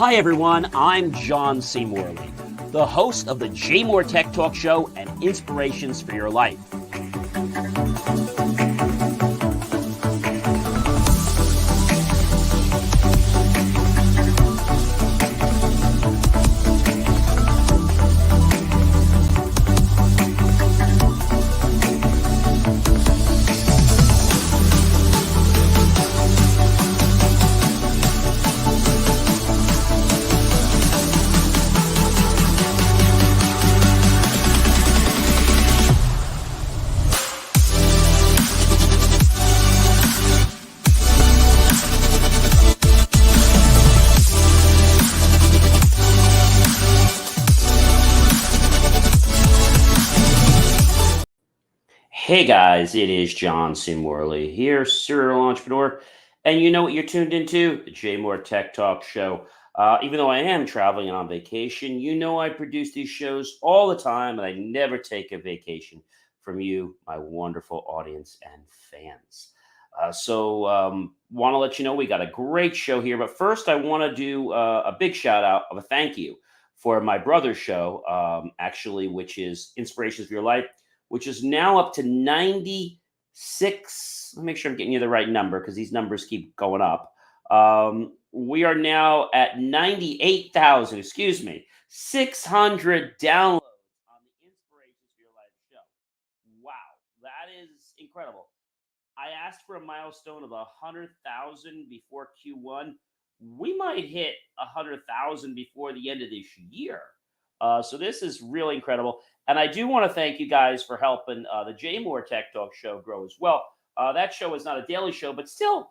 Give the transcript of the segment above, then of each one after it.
Hi everyone, I'm John C. Morley, the host of the JMOR Tech Talk Show and Inspirations for Your Life. Hey guys, it is John C. Morley here, serial entrepreneur, and you know what you're tuned into? The JMOR Tech Talk Show. Even though I am traveling and on vacation, you know I produce these shows all the time, and I never take a vacation from you, my wonderful audience and fans. Want to let you know we got a great show here, but first I want to do a big shout out of a thank you for my brother's show, actually, which is Inspirations for Your Life, which is now up to 96. Let me make sure I'm getting you the right number because these numbers keep going up. We are now at 98,000, 600 downloads on the Inspirations for Your Life show. Wow, that is incredible. I asked for a milestone of 100,000 before Q1. We might hit 100,000 before the end of this year. So this is really incredible. And I do want to thank you guys for helping the JMOR Tech Talk show grow as well. That show is not a daily show, but still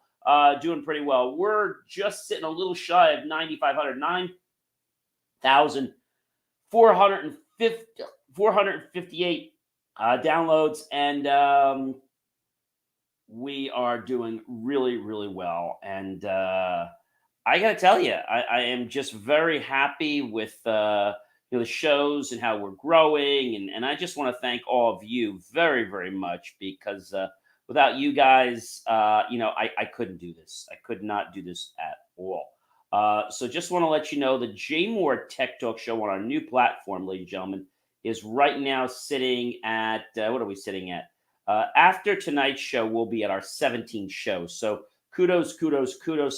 doing pretty well. We're just sitting a little shy of 9,500, 9,458 downloads. And we are doing really, really well. And I got to tell you, I am just very happy with the shows and how we're growing. And I just want to thank all of you very, very much because without you guys, I couldn't do this. I could not do this at all. So just want to let you know the JMOR Tech Talk show on our new platform, ladies and gentlemen, is right now sitting at, what are we sitting at? After tonight's show, we'll be at our 17th show. So kudos.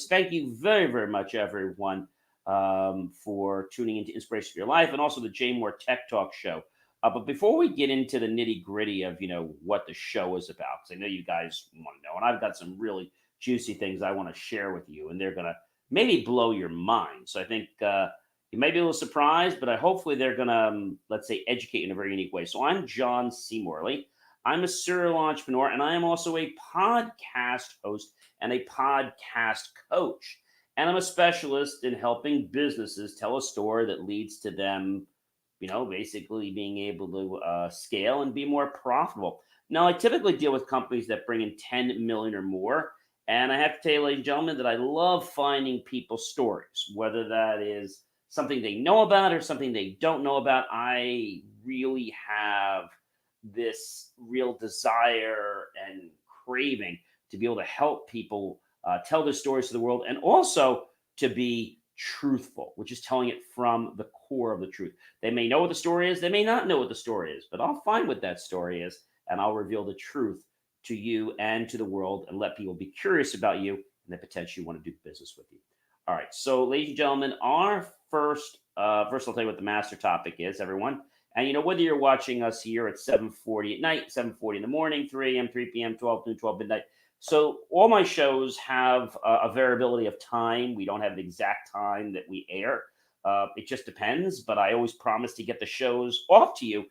Thank you very, very much, everyone, for tuning into Inspiration for Your Life and also the JMOR Tech Talk show. But before we get into the nitty gritty of, what the show is about, because I know you guys want to know, and I've got some really juicy things I want to share with you, and they're going to maybe blow your mind. So I think you may be a little surprised, but hopefully they're going to, let's say, educate you in a very unique way. So I'm John C. Morley. I'm a serial entrepreneur, and I am also a podcast host and a podcast coach. And I'm a specialist in helping businesses tell a story that leads to them, basically being able to scale and be more profitable. Now, I typically deal with companies that bring in 10 million or more. And I have to tell you, ladies and gentlemen, that I love finding people's stories, whether that is something they know about or something they don't know about. I really have this real desire and craving to be able to help people tell their stories to the world, and also to be truthful, which is telling it from the core of the truth. They may know what the story is, they may not know what the story is, but I'll find what that story is, and I'll reveal the truth to you and to the world, and let people be curious about you and they potentially want to do business with you. All right, so ladies and gentlemen, our first I'll tell you what the master topic is, everyone. And whether you're watching us here at 7:40 at night, 7:40 in the morning, 3 a.m., 3 p.m., 12 noon, 12 midnight. So all my shows have a variability of time. We don't have the exact time that we air. It just depends, but I always promise to get the shows off to you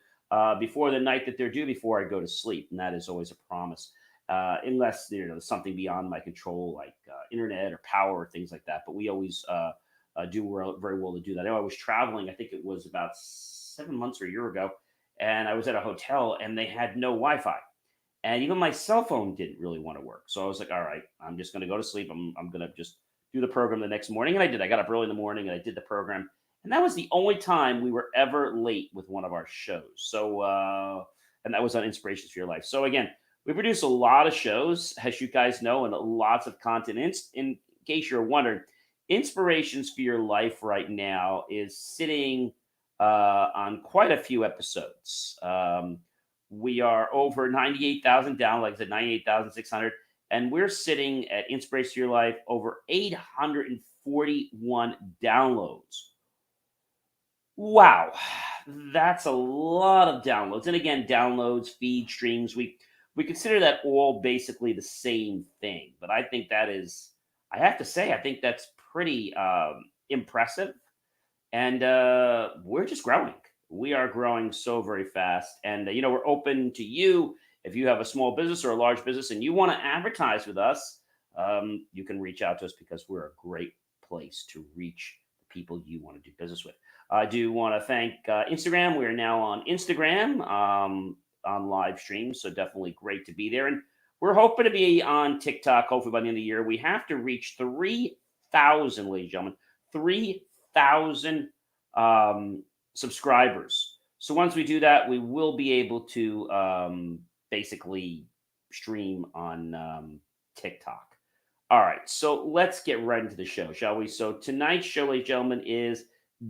before the night that they're due, before I go to sleep. And that is always a promise, unless there's something beyond my control, like internet or power or things like that. But we always do very well to do that. I know I was traveling, I think it was about 7 months or a year ago, and I was at a hotel and they had no Wi-Fi. And even my cell phone didn't really want to work. So I was like, all right, I'm just going to go to sleep. I'm going to just do the program the next morning. And I did. I got up early in the morning and I did the program. And that was the only time we were ever late with one of our shows. So, and that was on Inspirations for Your Life. So again, we produce a lot of shows, as you guys know, and lots of content. In case you're wondering, Inspirations for Your Life right now is sitting on quite a few episodes. We are over 98,000 down, like I said, 98,600. And we're sitting at Inspiration for Your Life over 841 downloads. Wow, that's a lot of downloads. And again, downloads, feed, streams, we consider that all basically the same thing. But I think that is, I have to say, I think that's pretty impressive. And we're just growing. We are growing so very fast. And we're open to you. If you have a small business or a large business and you want to advertise with us, you can reach out to us because we're a great place to reach the people you want to do business with. I do want to thank Instagram. We are now on Instagram on live streams, so definitely great to be there. And we're hoping to be on TikTok. Hopefully by the end of the year, we have to reach 3,000, ladies and gentlemen, 3,000 subscribers. So once we do that, we will be able to basically stream on TikTok. All right, so let's get right into the show, shall we? So tonight's show, ladies and gentlemen, is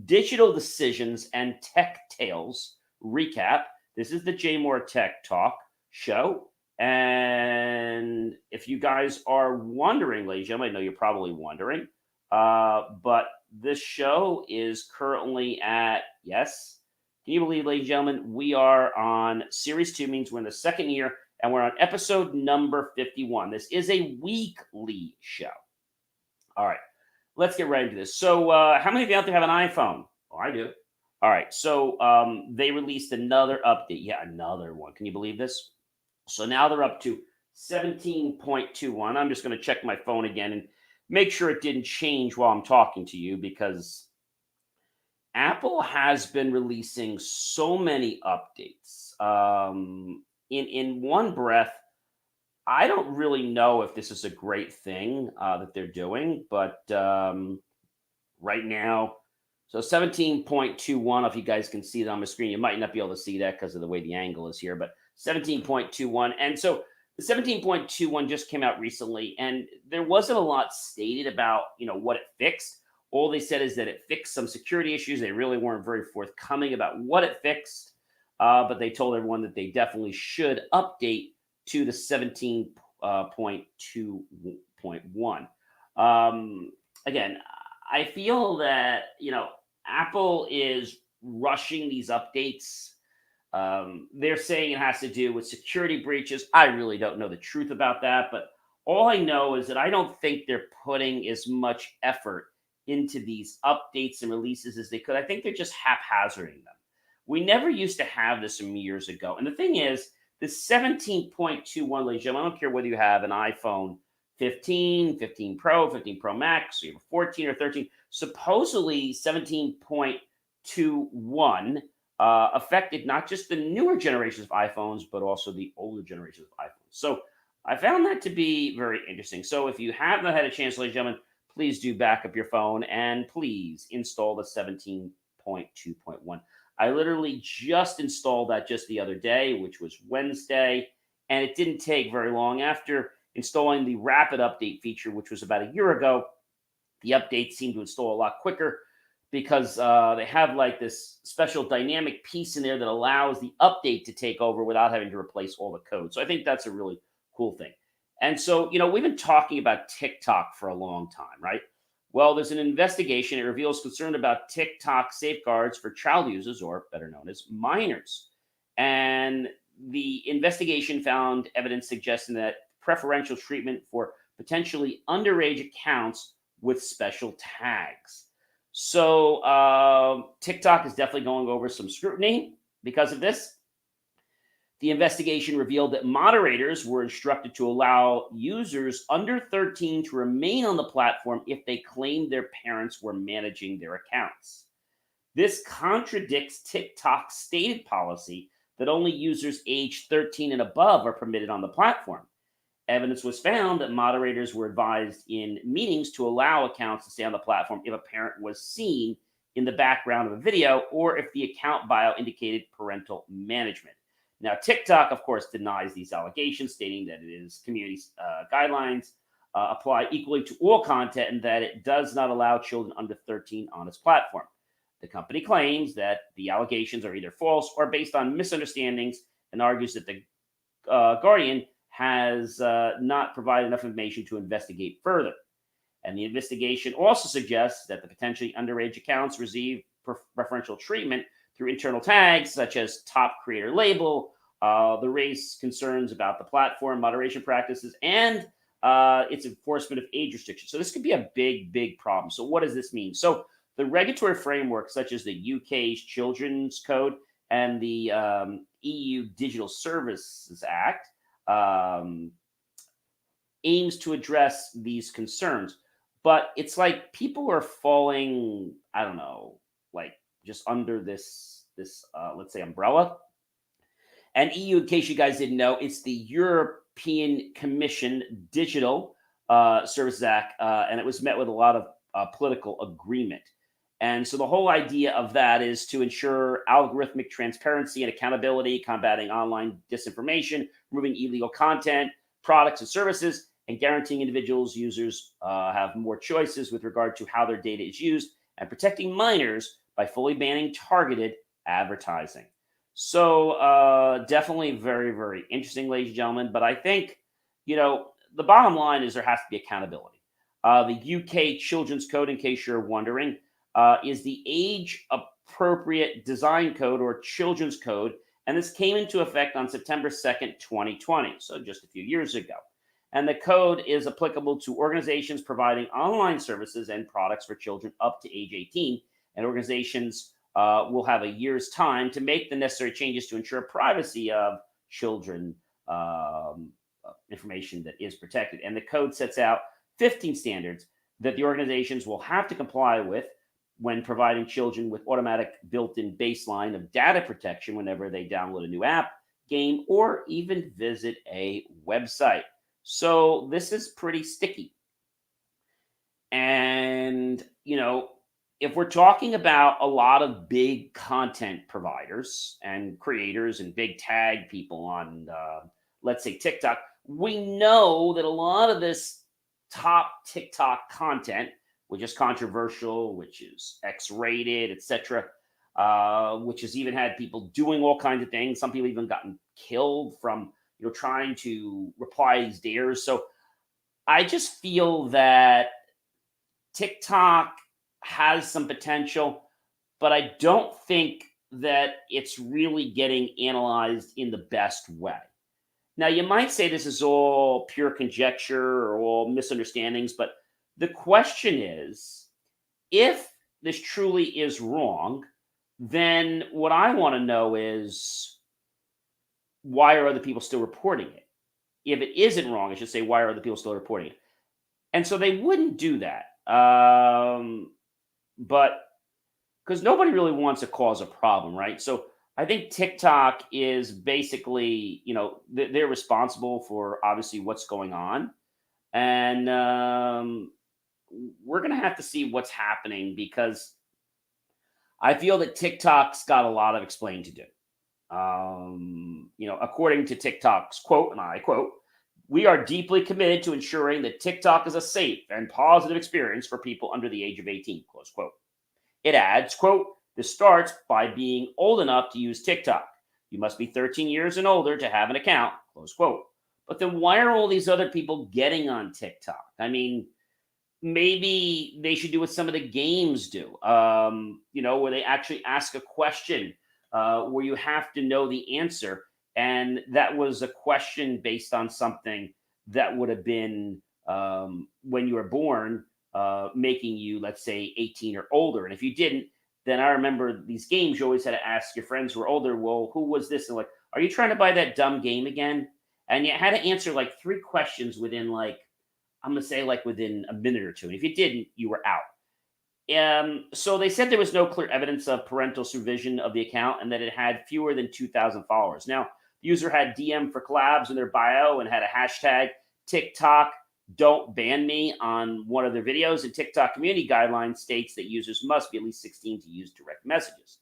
Digital Decisions and Tech Tales Recap. This is the JMOR Tech Talk show. And if you guys are wondering, ladies and gentlemen, I know you're probably wondering, but this show is currently at, yes, can you believe, ladies and gentlemen, we are on Series 2, means we're in the second year, and we're on episode number 51. This is a weekly show. All right, let's get right into this. So how many of you out there have an iPhone? Oh, I do. All right, so they released another update. Yeah, another one. Can you believe this? So now they're up to 17.21. I'm just going to check my phone again and make sure it didn't change while I'm talking to you, because Apple has been releasing so many updates in one breath. I don't really know if this is a great thing that they're doing, but right now, so 17.21, if you guys can see that on the screen, you might not be able to see that because of the way the angle is here, but 17.21. And so the 17.21 just came out recently, and there wasn't a lot stated about, what it fixed. All they said is that it fixed some security issues. They really weren't very forthcoming about what it fixed, but they told everyone that they definitely should update to the 17.2.1. Again, I feel that, Apple is rushing these updates. They're saying it has to do with security breaches. I really don't know the truth about that, but all I know is that I don't think they're putting as much effort into these updates and releases as they could. I think they're just haphazarding them. We never used to have this some years ago. And the thing is, the 17.21, ladies and gentlemen, I don't care whether you have an iPhone 15, 15 Pro, 15 Pro Max, or you have a 14 or 13, supposedly 17.21 affected not just the newer generations of iPhones, but also the older generations of iPhones. So I found that to be very interesting. So if you have not had a chance, ladies and gentlemen, please do back up your phone and please install the 17.2.1. I literally just installed that just the other day, which was Wednesday, and it didn't take very long. After installing the rapid update feature, which was about a year ago, the updates seemed to install a lot quicker because they have like this special dynamic piece in there that allows the update to take over without having to replace all the code. So I think that's a really cool thing. And so, we've been talking about TikTok for a long time, right? Well, there's an investigation. It reveals concern about TikTok safeguards for child users, or better known as minors. And the investigation found evidence suggesting that preferential treatment for potentially underage accounts with special tags. So TikTok is definitely going over some scrutiny because of this. The investigation revealed that moderators were instructed to allow users under 13 to remain on the platform if they claimed their parents were managing their accounts. This contradicts TikTok's stated policy that only users aged 13 and above are permitted on the platform. Evidence was found that moderators were advised in meetings to allow accounts to stay on the platform if a parent was seen in the background of a video or if the account bio indicated parental management. Now, TikTok, of course, denies these allegations, stating that it is community guidelines. apply equally to all content and that it does not allow children under 13 on its platform. The company claims that the allegations are either false or based on misunderstandings and argues that the Guardian has not provided enough information to investigate further. And the investigation also suggests that the potentially underage accounts receive preferential treatment through internal tags such as top creator label. The raise concerns about the platform moderation practices and its enforcement of age restrictions. So this could be a big, big problem. So what does this mean? So the regulatory framework, such as the UK's Children's Code and the EU Digital Services Act, aims to address these concerns. But it's like people are falling, I don't know, like just under this let's say umbrella. And EU, in case you guys didn't know, it's the European Commission Digital Services Act, and it was met with a lot of political agreement. And so the whole idea of that is to ensure algorithmic transparency and accountability, combating online disinformation, removing illegal content, products and services, and guaranteeing individuals, users have more choices with regard to how their data is used, and protecting minors by fully banning targeted advertising. So definitely very, very interesting, ladies and gentlemen. But I think, the bottom line is there has to be accountability. The UK Children's Code, in case you're wondering, is the age appropriate design code or children's code. And this came into effect on September 2nd, 2020. So just a few years ago. And the code is applicable to organizations providing online services and products for children up to age 18. And organizations will have a year's time to make the necessary changes to ensure privacy of children information that is protected. And the code sets out 15 standards that the organizations will have to comply with when providing children with automatic built-in baseline of data protection whenever they download a new app, game, or even visit a website. So this is pretty sticky. And, if we're talking about a lot of big content providers and creators and big tag people on, let's say, TikTok, we know that a lot of this top TikTok content, which is controversial, which is X-rated, etc., which has even had people doing all kinds of things. Some people even gotten killed from trying to reply these dares. So I just feel that TikTok has some potential, but I don't think that it's really getting analyzed in the best way. Now, you might say this is all pure conjecture or all misunderstandings, but the question is, if this truly is wrong, then what I want to know is, why are other people still reporting it? If it isn't wrong, I should say, why are other people still reporting it? And so they wouldn't do that. But because nobody really wants to cause a problem, right? So I think TikTok is basically, they're responsible for obviously what's going on. And we're going to have to see what's happening because I feel that TikTok's got a lot of explaining to do. According to TikTok's quote, and I quote, "We are deeply committed to ensuring that TikTok is a safe and positive experience for people under the age of 18, close quote. It adds, quote, "This starts by being old enough to use TikTok. You must be 13 years and older to have an account," close quote. But then why are all these other people getting on TikTok? I mean, maybe they should do what some of the games do, where they actually ask a question where you have to know the answer. And that was a question based on something that would have been when you were born, making you, let's say, 18 or older. And if you didn't, then I remember these games, you always had to ask your friends who were older, well, who was this? And like, are you trying to buy that dumb game again? And you had to answer like 3 questions within I'm going to say within a minute or two. And if you didn't, you were out. So they said there was no clear evidence of parental supervision of the account and that it had fewer than 2,000 followers. Now, the user had DM for collabs in their bio and had a hashtag TikTok don't ban me on one of their videos. And TikTok community guidelines states that users must be at least 16 to use direct messages.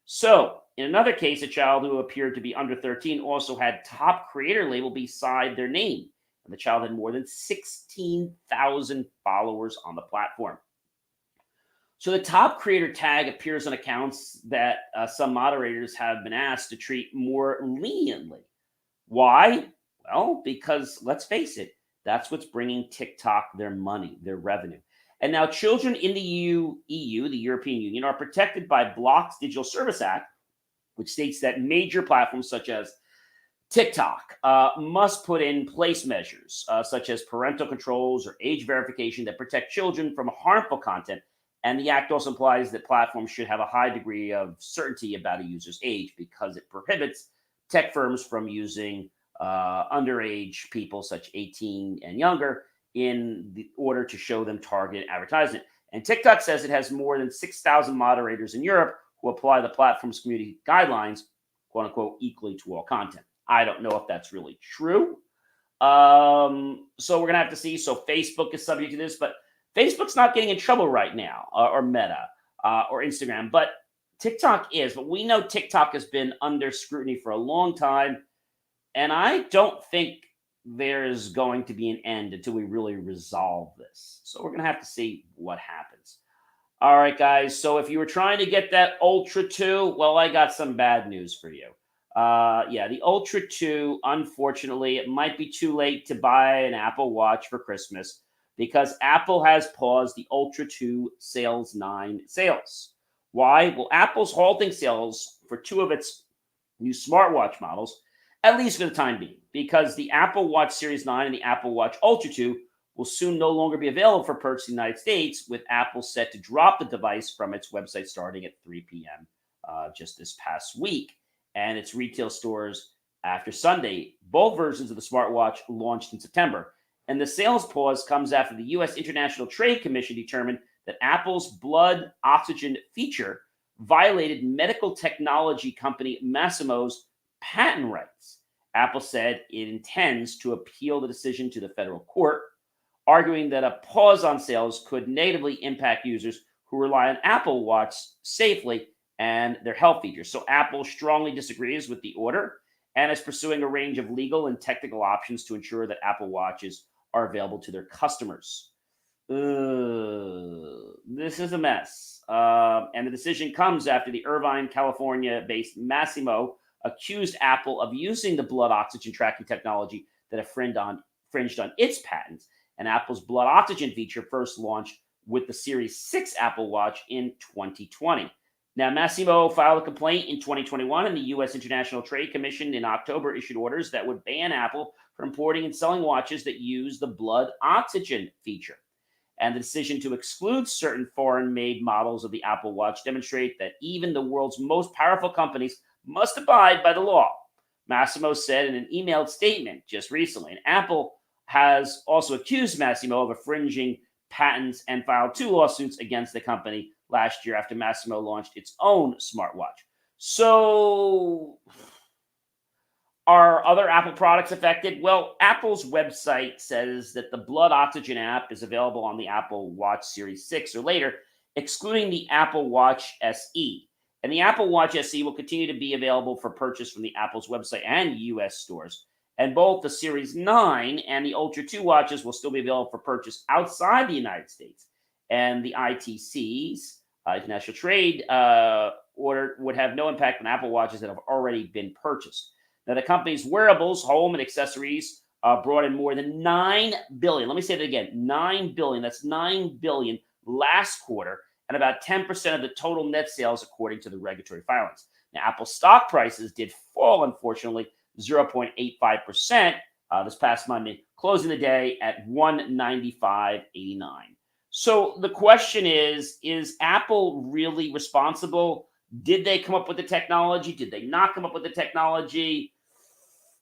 So in another case, a child who appeared to be under 13 also had top creator label beside their name. and the child had more than 16,000 followers on the platform. So the top creator tag appears on accounts that some moderators have been asked to treat more leniently. Why? Well, because let's face it, that's what's bringing TikTok their money, their revenue. And now children in the EU, the European Union, are protected by Block's Digital Service Act, which states that major platforms such as TikTok must put in place measures such as parental controls or age verification that protect children from harmful content. And the act also implies that platforms should have a high degree of certainty about a user's age because it prohibits tech firms from using underage people, such 18 and younger, in the order to show them targeted advertising. And TikTok says it has more than 6,000 moderators in Europe who apply the platform's community guidelines, quote unquote, equally to all content. I don't know if that's really true. So we're going to have to see. So Facebook is subject to this, but Facebook's not getting in trouble right now, or Meta, or Instagram, but TikTok is. But we know TikTok has been under scrutiny for a long time, and I don't think there's going to be an end until we really resolve this. So we're going to have to see what happens. All right, guys. So if you were trying to get that Ultra 2, well, I got some bad news for you. Yeah, the Ultra 2, unfortunately, it might be too late to buy an Apple Watch for Christmas because Apple has paused the Ultra 2 Sales 9 sales. Why? Well, Apple's halting sales for two of its new smartwatch models, at least for the time being, because the Apple Watch Series 9 and the Apple Watch Ultra 2 will soon no longer be available for purchase in the United States, with Apple set to drop the device from its website starting at 3 p.m. Just this past week, and its retail stores after Sunday. Both versions of the smartwatch launched in September, and the sales pause comes after the U.S. International Trade Commission determined that Apple's blood oxygen feature violated medical technology company Masimo's patent rights. Apple said it intends to appeal the decision to the federal court, arguing that a pause on sales could negatively impact users who rely on Apple Watch safely and their health features. So Apple strongly disagrees with the order and is pursuing a range of legal and technical options to ensure that Apple Watches are available to their customers. This is a mess. And the decision comes after the Irvine, California-based Masimo accused Apple of using the blood oxygen tracking technology that infringed on its patents. And Apple's blood oxygen feature first launched with the Series 6 Apple Watch in 2020. Now, Masimo filed a complaint in 2021, and the U.S. International Trade Commission in October issued orders that would ban Apple from importing and selling watches that use the blood oxygen feature. And the decision to exclude certain foreign-made models of the Apple Watch demonstrate that even the world's most powerful companies must abide by the law. Masimo said in an emailed statement just recently, and Apple has also accused Masimo of infringing patents and filed 2 lawsuits against the company last year after Masimo launched its own smartwatch. So, are other Apple products affected? Well, Apple's website says that the Blood Oxygen app is available on the Apple Watch Series 6 or later, excluding the Apple Watch SE. And the Apple Watch SE will continue to be available for purchase from the Apple's website and U.S. stores. And both the Series 9 and the Ultra 2 watches will still be available for purchase outside the United States. And the ITC's, International Trade order, would have no impact on Apple Watches that have already been purchased. Now, the company's wearables, home, and accessories brought in more than $9 billion. Let me say that again, $9 billion. That's $9 billion last quarter, and about 10% of the total net sales, according to the regulatory filings. Now, Apple stock prices did fall, unfortunately, 0.85% this past Monday, closing the day at $195.89. So the question is Apple really responsible? Did they come up with the technology? Did they not come up with the technology?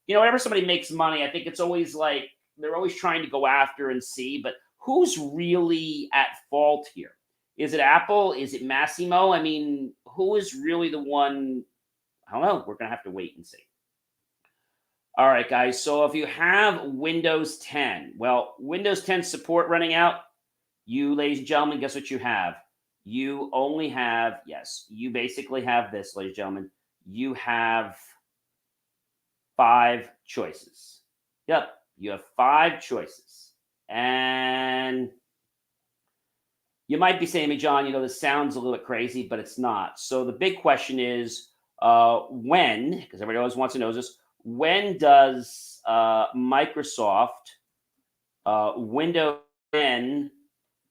You know, whenever somebody makes money, I think it's always like they're always trying to go after and see, but who's really at fault here? Is it Apple? Is it Masimo? I mean, who is really the one? I don't know. We're going to have to wait and see. All right, guys. So if you have Windows 10, well, Windows 10 support running out, you, ladies and gentlemen, guess what you have? You only have, yes, you basically have this, ladies and gentlemen. You have 5 choices. Yep, You have 5 choices. And you might be saying to me, John, this sounds a little bit crazy, but it's not. So the big question is when, because everybody always wants to know this, when does Microsoft Windows 10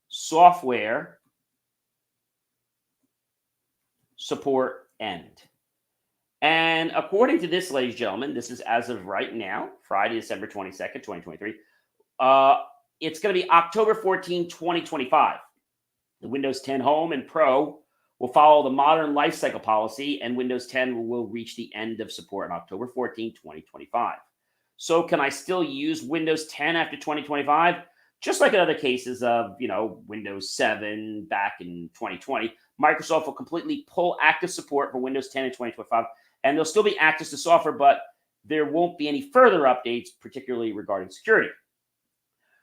software support end? And according to this, ladies and gentlemen, this is as of right now, Friday, December 22nd, 2023. It's going to be October 14, 2025. The Windows 10 Home and Pro will follow the modern lifecycle policy, and Windows 10 will reach the end of support on October 14, 2025. So can I still use Windows 10 after 2025? Just like in other cases of, Windows 7 back in 2020, Microsoft will completely pull active support for Windows 10 in 2025, and there'll still be access to software, but there won't be any further updates, particularly regarding security.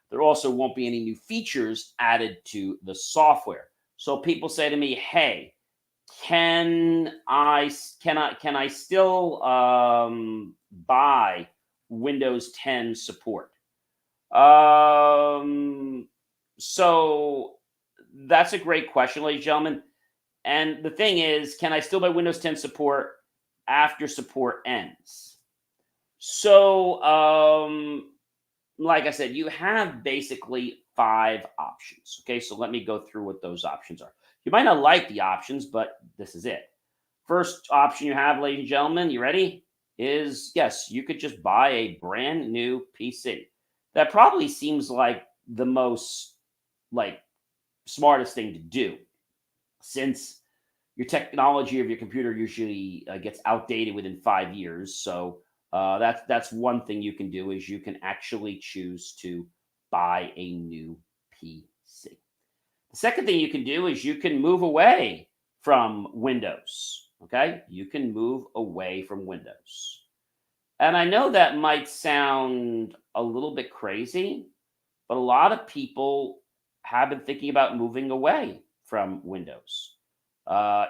There also won't be any new features added to the software. So people say to me, "Hey, can I still buy Windows 10 support?" So that's a great question, ladies and gentlemen. And the thing is, can I still buy Windows 10 support after support ends? So, like I said, you have basically 5 options. Okay, so let me go through what those options are. You might not like the options, but this is it. First option you have, ladies and gentlemen, you ready? Is yes, you could just buy a brand new PC. That probably seems like the most smartest thing to do, since your technology of your computer usually gets outdated within 5 years. So that's one thing you can do, is you can actually choose to buy a new PC. The second thing you can do is you can move away from Windows. Okay, you can move away from Windows. And I know that might sound a little bit crazy, but a lot of people have been thinking about moving away from Windows.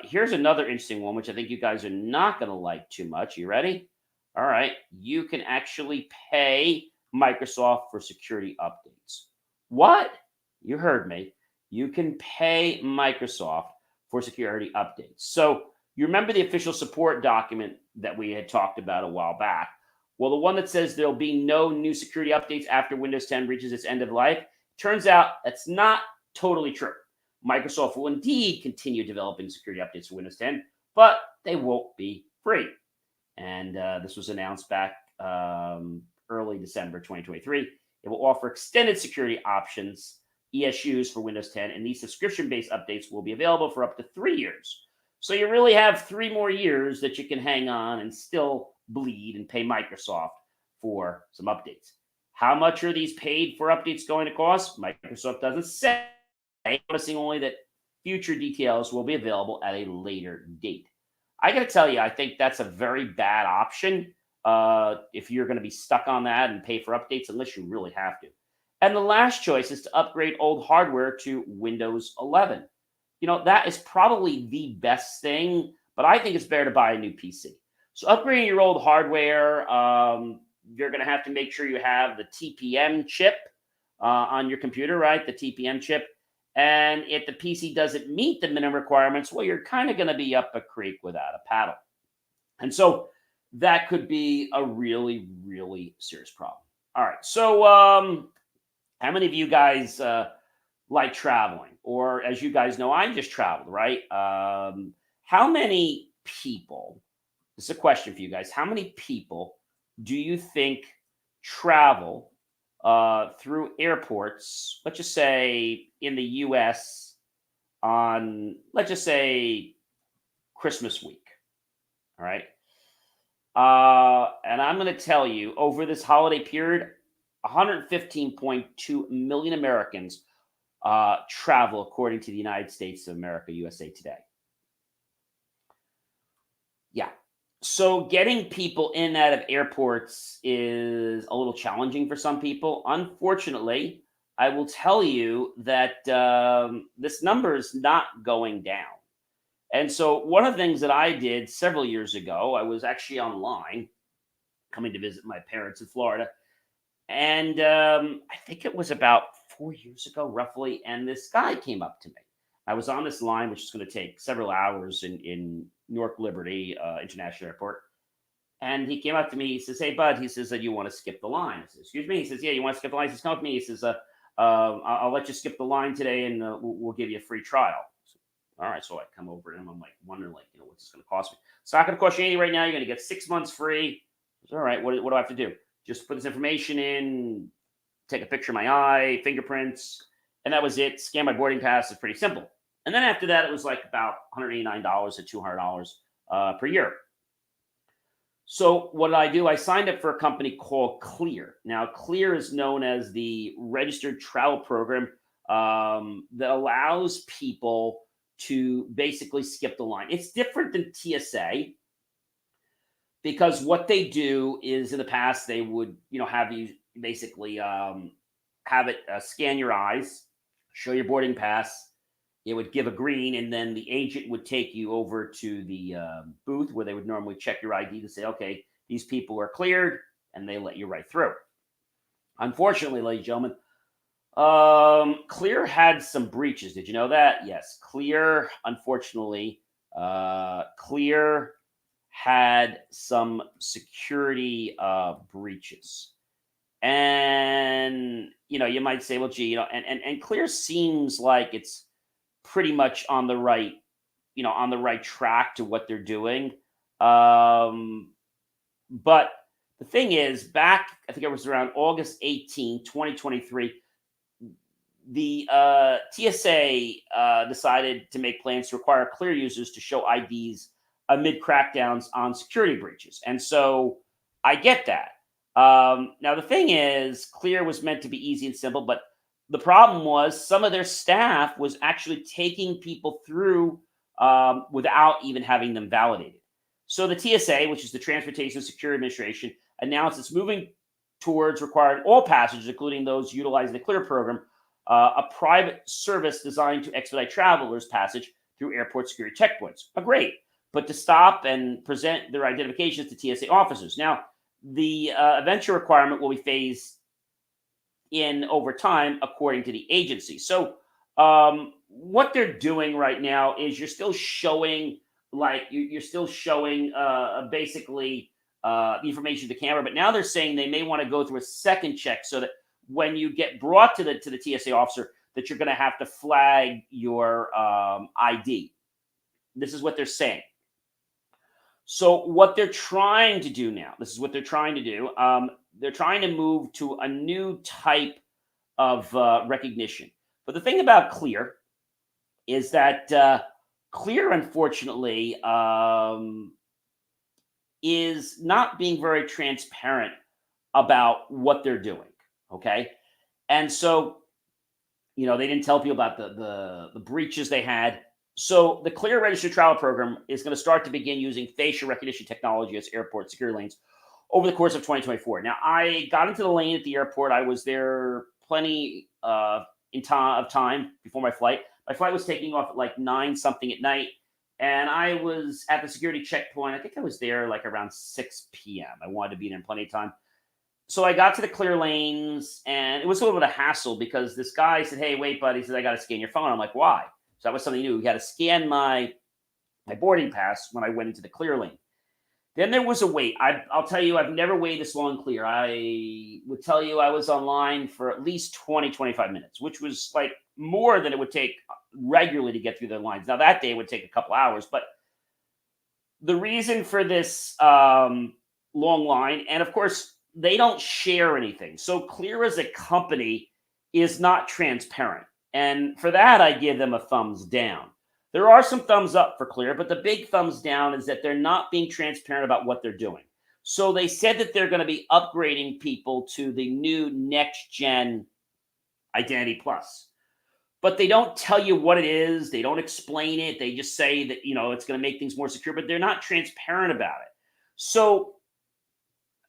Here's another interesting one, which I think you guys are not going to like too much. You ready? All right. You can actually pay Microsoft for security updates. What? You heard me. You can pay Microsoft for security updates. So you remember the official support document that we had talked about a while back? Well, the one that says there'll be no new security updates after Windows 10 reaches its end of life, turns out that's not totally true. Microsoft will indeed continue developing security updates for Windows 10, but they won't be free. And this was announced back early December 2023. It will offer extended security options, ESUs, for Windows 10, and these subscription-based updates will be available for up to 3 years. So you really have 3 more years that you can hang on and still bleed and pay Microsoft for some updates. How much are these paid for updates going to cost? Microsoft doesn't say, promising only that future details will be available at a later date. I got to tell you, I think that's a very bad option if you're going to be stuck on that and pay for updates, unless you really have to. And the last choice is to upgrade old hardware to Windows 11. That is probably the best thing, but I think it's better to buy a new PC. So upgrading your old hardware, you're going to have to make sure you have the TPM chip on your computer, right? The TPM chip. And if the PC doesn't meet the minimum requirements, well, you're kind of going to be up a creek without a paddle. And so that could be a really, really serious problem. All right. So how many of you guys like traveling? Or as you guys know, I just traveled, right? How many people, this is a question for you guys, how many people do you think travel through airports, let's just say in the US on, let's just say, Christmas week? All right. And I'm going to tell you, over this holiday period, 115.2 million Americans travel, according to the United States of America, USA Today. Yeah. So getting people in and out of airports is a little challenging for some people. Unfortunately, I will tell you that this number is not going down. And so one of the things that I did several years ago, I was actually online coming to visit my parents in Florida. And I think it was about 4 years ago, roughly. And this guy came up to me. I was on this line, which is going to take several hours in Newark Liberty International Airport. And he came up to me. He says, "Hey, bud," he says, "that you want to skip the line?" I said, "Excuse me?" He says, "Yeah, you want to skip the line?" He says, "Come with me." He says, I'll let you skip the line today, and we'll give you a free trial." So, all right. So I come over to him. I'm like wondering, like, what's this going to cost me? It's not going to cost you anything right now. You're going to get 6 months free. I said, all right. What do I have to do? Just put this information in, take a picture of my eye, fingerprints, and that was it. Scan my boarding pass. It's pretty simple. And then after that, it was like about $189 to $200 per year. So what did I do? I signed up for a company called Clear. Now, Clear is known as the registered travel program that allows people to basically skip the line. It's different than TSA because what they do is in the past they would, have you basically have it scan your eyes, show your boarding pass. It would give a green, and then the agent would take you over to the booth where they would normally check your ID to say, okay, these people are cleared, and they let you right through. Unfortunately, ladies and gentlemen, Clear had some breaches. Did you know that? Yes, Clear, unfortunately, Clear had some security breaches. And you might say, well, gee, and Clear seems like it's pretty much on the right, on the right track to what they're doing. But the thing is, back, I think it was around August 18, 2023, the TSA decided to make plans to require Clear users to show IDs amid crackdowns on security breaches. And so I get that. Now, the thing is, Clear was meant to be easy and simple, but the problem was some of their staff was actually taking people through without even having them validated. So the TSA, which is the Transportation Security Administration, announced it's moving towards requiring all passengers, including those utilizing the Clear program, a private service designed to expedite travelers' passage through airport security checkpoints. Great, but to stop and present their identifications to TSA officers. Now, the eventual requirement will be phased in over time, according to the agency. So, what they're doing right now is you're still showing, like, you're still showing basically the information to the camera, but now they're saying they may want to go through a second check so that when you get brought to the TSA officer, that you're going to have to flag your ID. This is what they're saying. So what they're trying to do now, this is what they're trying to do. They're trying to move to a new type of recognition. But the thing about Clear is that Clear, unfortunately, is not being very transparent about what they're doing. Okay, and so they didn't tell people about the breaches they had. So the Clear Registered Travel Program is going to start to begin using facial recognition technology as airport security lanes over the course of 2024. Now, I got into the lane at the airport. I was there plenty of time before my flight. My flight was taking off at like 9 something at night, and I was at the security checkpoint. I think I was there like around 6 p.m. I wanted to be there in plenty of time. So I got to the clear lanes, and it was a little bit of a hassle because this guy said, "Hey, wait, buddy," he said, "I got to scan your phone." I'm like, "Why?" So that was something new. He had to scan my boarding pass when I went into the clear lane. Then there was a wait. I'll tell you, I've never waited this long clear. I would tell you I was online for at least 20, 25 minutes, which was like more than it would take regularly to get through the lines. Now, that day it would take a couple hours, but the reason for this long line, and of course, they don't share anything. So Clear as a company is not transparent. And for that, I give them a thumbs down. There are some thumbs up for Clear, but the big thumbs down is that they're not being transparent about what they're doing. So they said that they're going to be upgrading people to the new next gen Identity Plus. But they don't tell you what it is. They don't explain it. They just say that, it's going to make things more secure, but they're not transparent about it. So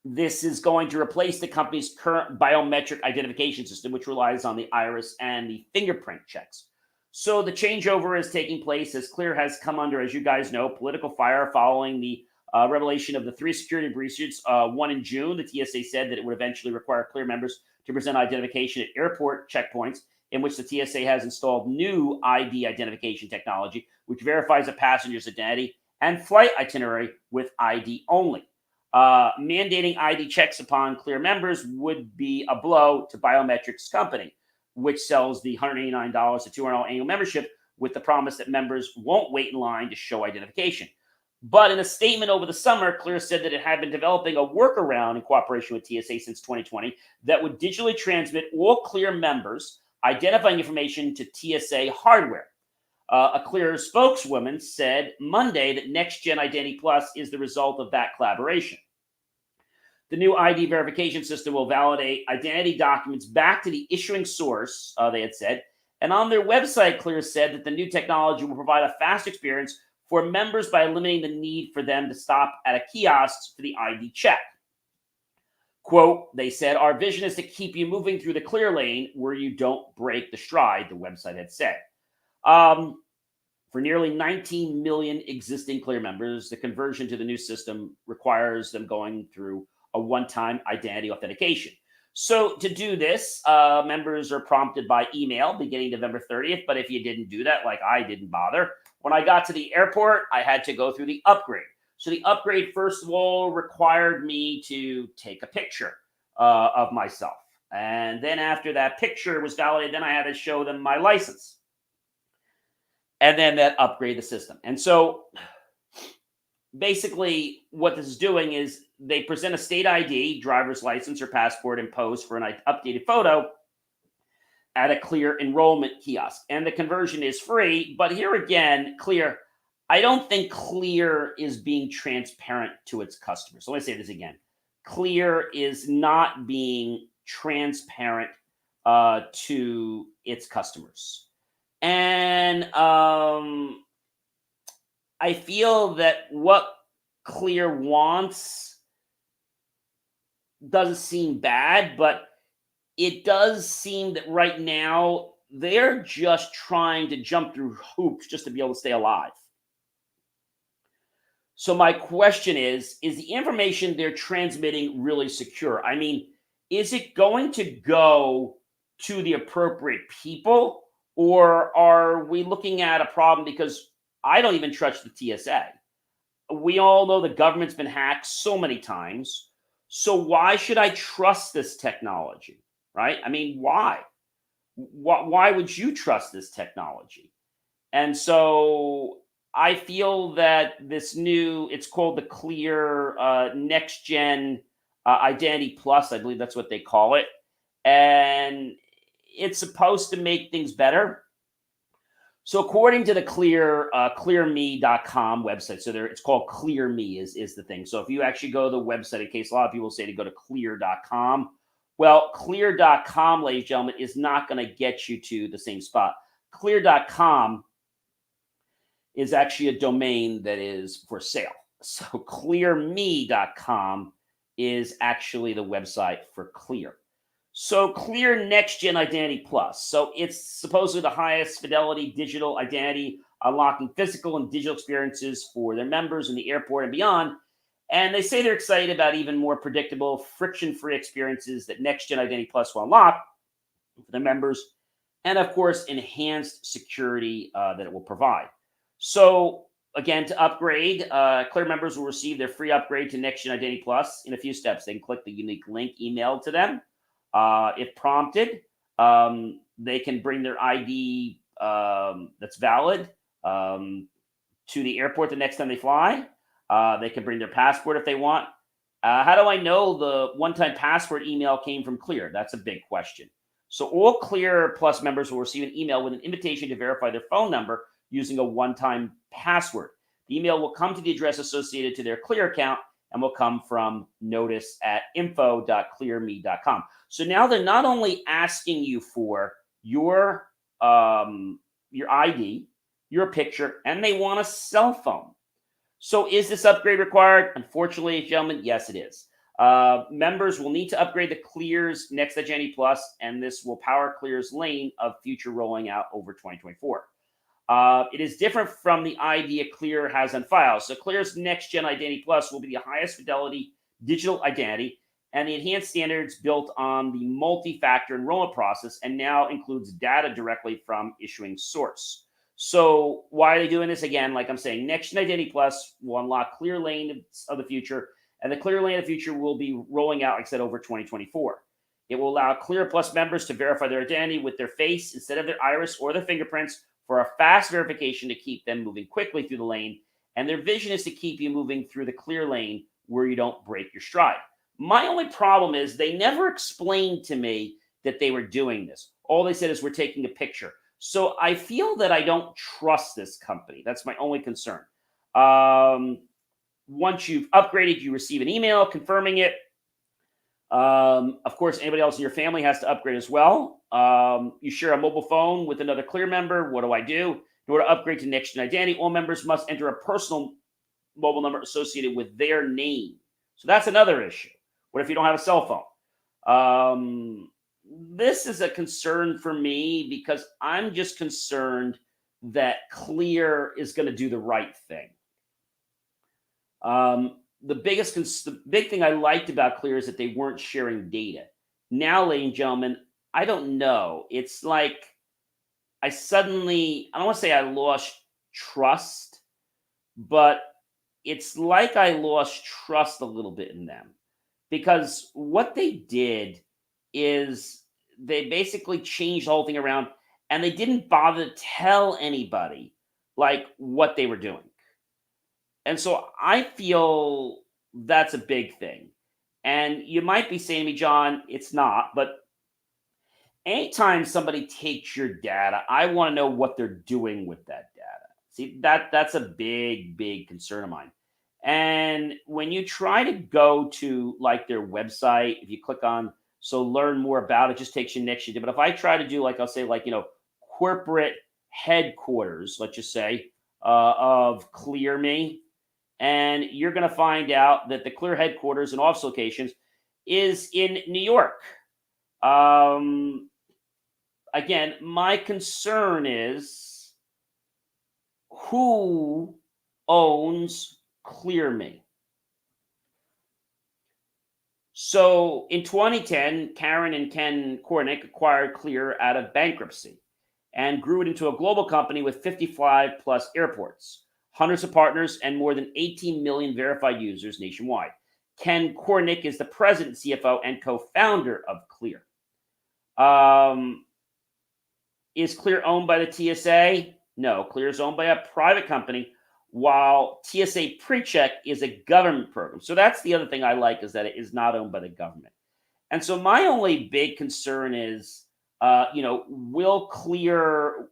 this is going to replace the company's current biometric identification system, which relies on the iris and the fingerprint checks. So the changeover is taking place as Clear has come under, as you guys know, political fire following the revelation of the 3 security breaches. One in June, the TSA said that it would eventually require Clear members to present identification at airport checkpoints, in which the TSA has installed new ID identification technology, which verifies a passenger's identity and flight itinerary with ID only. Mandating ID checks upon Clear members would be a blow to Biometrics Company, which sells the $189 to $200 annual membership with the promise that members won't wait in line to show identification. But in a statement over the summer, Clear said that it had been developing a workaround in cooperation with TSA since 2020 that would digitally transmit all Clear members' identifying information to TSA hardware. A Clear spokeswoman said Monday that Next Gen Identity Plus is the result of that collaboration. The new ID verification system will validate identity documents back to the issuing source, they had said. And on their website, Clear said that the new technology will provide a fast experience for members by eliminating the need for them to stop at a kiosk for the ID check. Quote, they said, our vision is to keep you moving through the Clear lane where you don't break the stride, the website had said. For nearly 19 million existing Clear members, the conversion to the new system requires them going through a one-time identity authentication. So to do this, members are prompted by email beginning November 30th. But if you didn't do that, like I didn't bother, when I got to the airport, I had to go through the upgrade. So the upgrade, first of all, required me to take a picture of myself. And then after that picture was validated, then I had to show them my license. And then that upgrade the system. And so basically what this is doing is they present a state ID, driver's license or passport, and pose for an updated photo at a Clear enrollment kiosk. And the conversion is free. But here again, Clear, I don't think Clear is being transparent to its customers. So let me say this again. Clear is not being transparent to its customers. And I feel that what Clear wants doesn't seem bad, but it does seem that right now they're just trying to jump through hoops just to be able to stay alive. So my question is the information they're transmitting really secure? I mean, is it going to go to the appropriate people, or are we looking at a problem? Because I don't even trust the TSA. We all know the government's been hacked so many times. So why should I trust this technology, right? I mean, why? Why would you trust this technology? And so I feel that this new, it's called the Clear Next Gen Identity Plus. I believe that's what they call it. And it's supposed to make things better. So according to the clearme.com website, so it's called ClearMe is the thing. So if you actually go to the website, in case a lot of people say to go to clear.com, well, clear.com, ladies and gentlemen, is not going to get you to the same spot. Clear.com is actually a domain that is for sale. So clearme.com is actually the website for Clear. So Clear Next Gen Identity Plus. So it's supposedly the highest fidelity digital identity, unlocking physical and digital experiences for their members in the airport and beyond. And they say they're excited about even more predictable, friction-free experiences that Next Gen Identity Plus will unlock for the members, and of course, enhanced security that it will provide. So again, to upgrade, Clear members will receive their free upgrade to Next Gen Identity Plus in a few steps. They can click the unique link emailed to them. If prompted, they can bring their ID that's valid to the airport the next time they fly. They can bring their passport if they want. How do I know the one-time password email came from Clear? That's a big question. So all Clear Plus members will receive an email with an invitation to verify their phone number using a one-time password. The email will come to the address associated to their Clear account and will come from notice at info.clearme.com. So now they're not only asking you for your ID, your picture, and they want a cell phone. So is this upgrade required? Unfortunately, gentlemen, yes, it is. Members will need to upgrade to Clear's Next Identity Plus, and this will power Clear's lane of future rolling out over 2024. It is different from the idea Clear has on file. So Clear's Next Gen Identity Plus will be the highest fidelity digital identity, and the enhanced standards built on the multi-factor enrollment process and now includes data directly from issuing source. So why are they doing this? Again, like I'm saying, Next Gen Identity Plus will unlock Clear Lane of the future, and the Clear Lane of the future will be rolling out, like I said, over 2024. It will allow Clear Plus members to verify their identity with their face instead of their iris or their fingerprints for a fast verification to keep them moving quickly through the lane. And their vision is to keep you moving through the clear lane where you don't break your stride. My only problem is they never explained to me that they were doing this. All they said is we're taking a picture. So I feel that I don't trust this company. That's my only concern. Once you've upgraded, you receive an email confirming it. Of course, anybody else in your family has to upgrade as well. You share a mobile phone with another Clear member. What do I do? In order to upgrade to Next Gen Identity, all members must enter a personal mobile number associated with their name. So that's another issue. What if you don't have a cell phone? This is a concern for me because I'm just concerned that Clear is going to do the right thing. The big thing I liked about Clear is that they weren't sharing data. Now, ladies and gentlemen, I don't know. It's like I don't want to say I lost trust, but it's like I lost trust a little bit in them because what they did is they basically changed the whole thing around and they didn't bother to tell anybody like what they were doing. And so I feel that's a big thing. And you might be saying to me, John, it's not, but anytime somebody takes your data, I want to know what they're doing with that data. See, that's a big, big concern of mine. And when you try to go to like their website, if you click on learn more about it, just takes you next year. But if I try to do like I'll say like corporate headquarters, let's just say of ClearMe, and you're going to find out that the Clear headquarters and office locations is in New York. Again, my concern is who owns ClearMe. So in 2010, Karen and Ken Kornick acquired Clear out of bankruptcy and grew it into a global company with 55 plus airports, hundreds of partners, and more than 18 million verified users nationwide. Ken Kornick is the president, CFO, and co-founder of Clear. Is Clear owned by the TSA? No, Clear is owned by a private company, while TSA PreCheck is a government program. So that's the other thing I like is that it is not owned by the government. And so my only big concern is, will ClearMe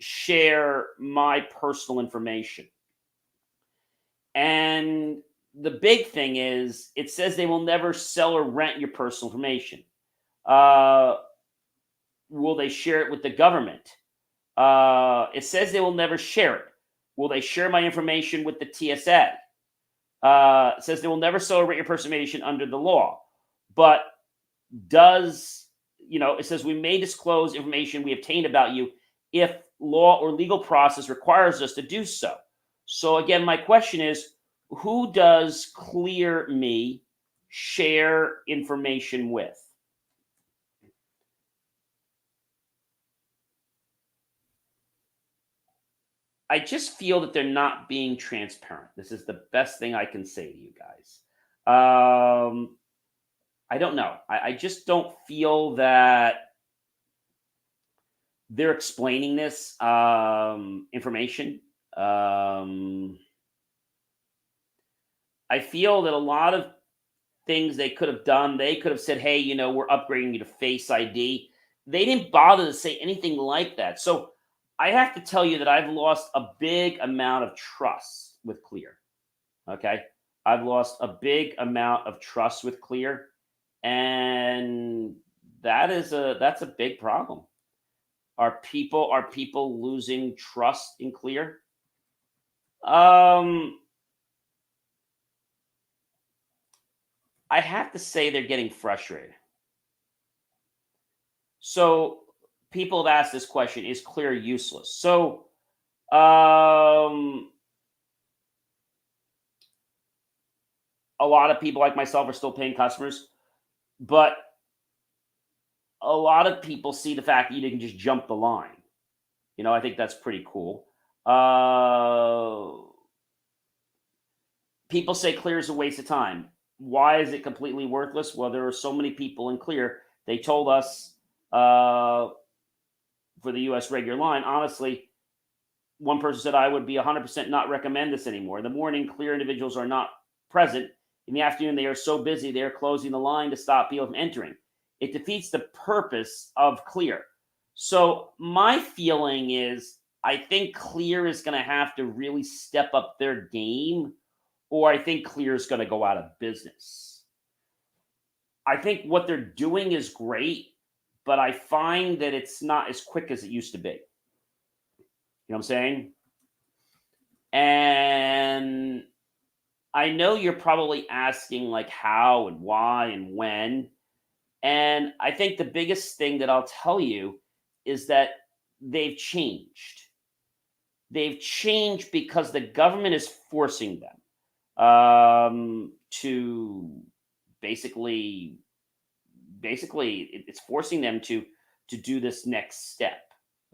share my personal information? And the big thing is, it says they will never sell or rent your personal information. Will they share it with the government? It says they will never share it. Will they share my information with the TSA? It says they will never sell or rent your personal information under the law. But it says we may disclose information we obtained about you if law or legal process requires us to do so. So again, my question is, who does ClearMe share information with? I just feel that they're not being transparent. This is the best thing I can say to you guys. I don't know. I just don't feel that they're explaining this information. I feel that a lot of things they could have done, they could have said, hey, we're upgrading you to Face ID. They didn't bother to say anything like that. So I have to tell you that I've lost a big amount of trust with Clear. Okay. I've lost a big amount of trust with Clear. And that's a big problem. Are people losing trust in Clear? I have to say they're getting frustrated. So people have asked this question: is clear useless? So, um, a lot of people like myself are still paying customers, but a lot of people see the fact that you didn't just jump the line. I think that's pretty cool. People say clear is a waste of time. Why is it completely worthless? Well, there are so many people in clear. They told us uh, for the U.S. regular line, honestly, one person said I would be 100% not recommend this anymore. In the morning, clear individuals are not present. In the afternoon, they are so busy they are closing the line to stop people from entering. It defeats the purpose of clear. So my feeling is I think clear is going to have to really step up their game, or I think clear is going to go out of business. I think what they're doing is great, but I find that it's not as quick as it used to be. You know what I'm saying? And I know you're probably asking like how and why and when. And I think the biggest thing that I'll tell you is that they've changed. They've changed because the government is forcing them to basically, it's forcing them to do this next step.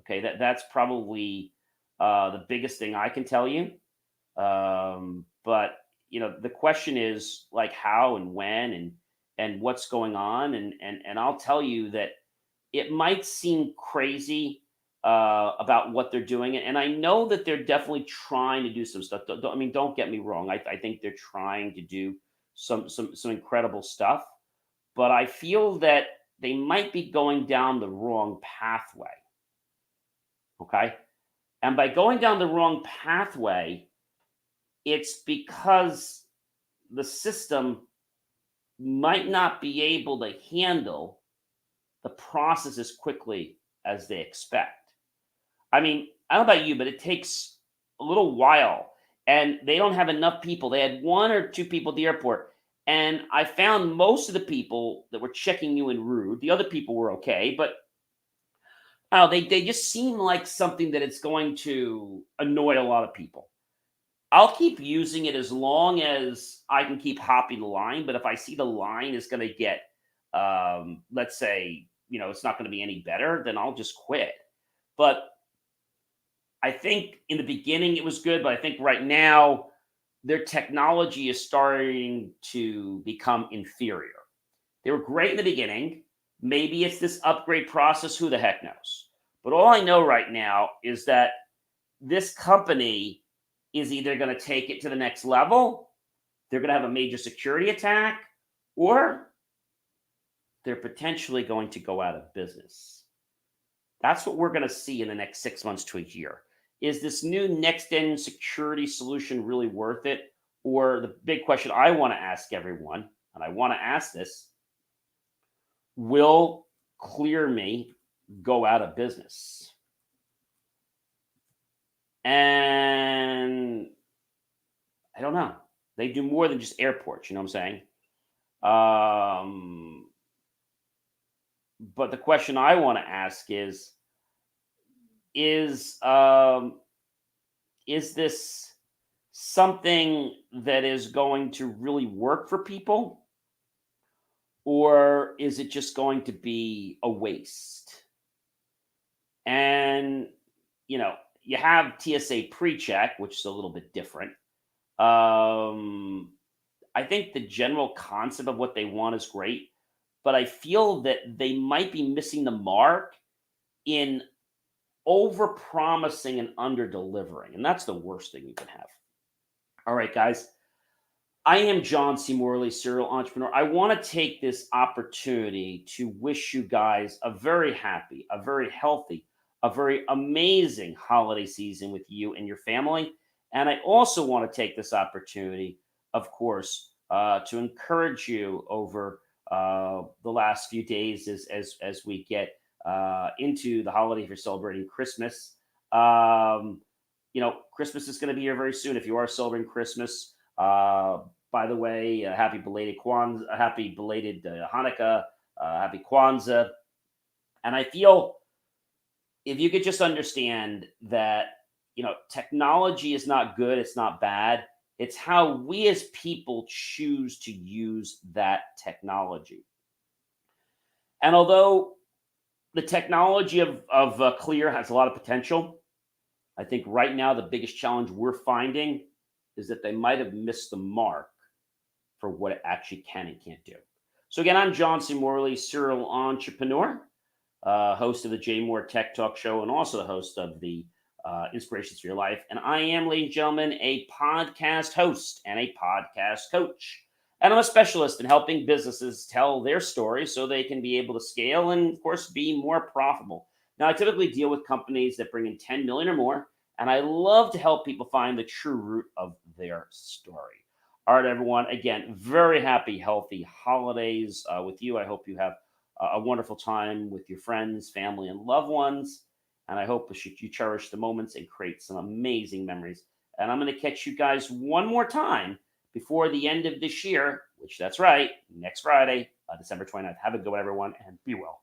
Okay, that's probably the biggest thing I can tell you. But the question is like how and when and what's going on, and I'll tell you that it might seem crazy about what they're doing, and I know that they're definitely trying to do some stuff. I mean, don't get me wrong. I think they're trying to do some incredible stuff, but I feel that they might be going down the wrong pathway. Okay, and by going down the wrong pathway, it's because the system might not be able to handle the process as quickly as they expect. I mean, I don't know about you, but it takes a little while, and they don't have enough people. They had one or two people at the airport, and I found most of the people that were checking you in rude. The other people were okay, but they just seem like something that it's going to annoy a lot of people. I'll keep using it as long as I can keep hopping the line. But if I see the line is going to get, let's say, it's not going to be any better, then I'll just quit. But I think in the beginning it was good, but I think right now their technology is starting to become inferior. They were great in the beginning. Maybe it's this upgrade process. Who the heck knows? But all I know right now is that this company is either going to take it to the next level, they're going to have a major security attack, or they're potentially going to go out of business. That's what we're going to see in the next 6 months to a year. Is this new next gen security solution really worth it? Or the big question I want to ask everyone, and I want to ask this: will ClearMe go out of business? And I don't know. They do more than just airports, you know what I'm saying? But the question I want to ask is um, is this something that is going to really work for people, or is it just going to be a waste? And you have TSA pre-check, which is a little bit different. I think the general concept of what they want is great, but I feel that they might be missing the mark in over promising and under delivering. And that's the worst thing you can have. All right, guys. I am John C. Morley, serial entrepreneur. I want to take this opportunity to wish you guys a very happy, a very healthy, a very amazing holiday season with you and your family. And I also want to take this opportunity, of course, to encourage you over the last few days as we get into the holiday. If you're celebrating Christmas, Christmas is going to be here very soon. If you are celebrating Christmas, by the way, happy belated Kwanzaa, happy belated Hanukkah, happy Kwanzaa. And I feel if you could just understand that, technology is not good, it's not bad. It's how we as people choose to use that technology. And although the technology of Clear has a lot of potential, I think right now the biggest challenge we're finding is that they might have missed the mark for what it actually can and can't do. So again, I'm John C. Morley, serial entrepreneur, host of the JMOR Tech Talk Show, and also the host of the Inspirations for Your Life. And I am, ladies and gentlemen, a podcast host and a podcast coach. And I'm a specialist in helping businesses tell their story so they can be able to scale and, of course, be more profitable. Now, I typically deal with companies that bring in 10 million or more, and I love to help people find the true root of their story. All right, everyone. Again, very happy, healthy holidays with you. I hope you have a wonderful time with your friends, family, and loved ones. And I hope you cherish the moments and create some amazing memories. And I'm going to catch you guys one more time before the end of this year, which that's right, next Friday, December 29th. Have a good one, everyone, and be well.